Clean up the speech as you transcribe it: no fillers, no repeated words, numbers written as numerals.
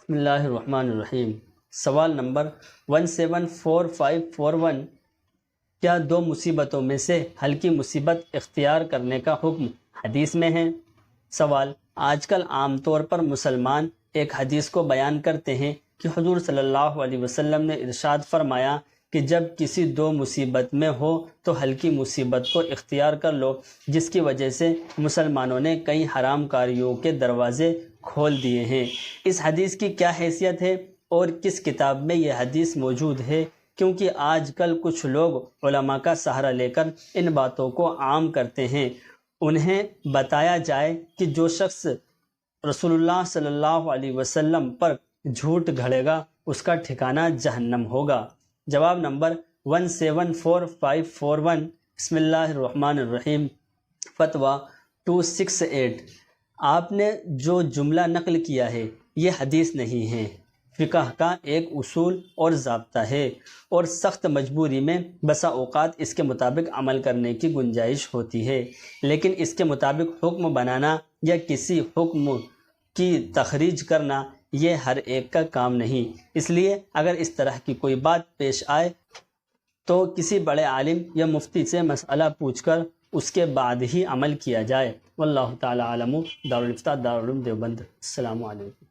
بسم اللہ الرحمن الرحیم۔ سوال نمبر 174541، کیا دو مصیبتوں میں سے ہلکی مصیبت اختیار کرنے کا حکم حدیث میں ہے؟ سوال: آج کل عام طور پر مسلمان ایک حدیث کو بیان کرتے ہیں کہ حضور صلی اللہ علیہ وسلم نے ارشاد فرمایا کہ جب کسی دو مصیبت میں ہو تو ہلکی مصیبت کو اختیار کر لو، جس کی وجہ سے مسلمانوں نے کئی حرام کاریوں کے دروازے کھول دیے ہیں۔ اس حدیث کی کیا حیثیت ہے اور کس کتاب میں یہ حدیث موجود ہے؟ کیونکہ آج کل کچھ لوگ علماء کا سہارا لے کر ان باتوں کو عام کرتے ہیں۔ انہیں بتایا جائے کہ جو شخص رسول اللہ صلی اللہ علیہ وسلم پر جھوٹ گھڑے گا اس کا ٹھکانہ جہنم ہوگا۔ جواب نمبر 174541، بسم اللہ الرحمن الرحیم۔ فتویٰ 268، آپ نے جو جملہ نقل کیا ہے یہ حدیث نہیں ہے، فقہ کا ایک اصول اور ضابطہ ہے، اور سخت مجبوری میں بسا اوقات اس کے مطابق عمل کرنے کی گنجائش ہوتی ہے، لیکن اس کے مطابق حکم بنانا یا کسی حکم کی تخریج کرنا یہ ہر ایک کا کام نہیں۔ اس لیے اگر اس طرح کی کوئی بات پیش آئے تو کسی بڑے عالم یا مفتی سے مسئلہ پوچھ کر اس کے بعد ہی عمل کیا جائے۔ واللہ تعالی عالم۔ دارالفتاء دارالعلوم دیوبند۔ السلام علیکم۔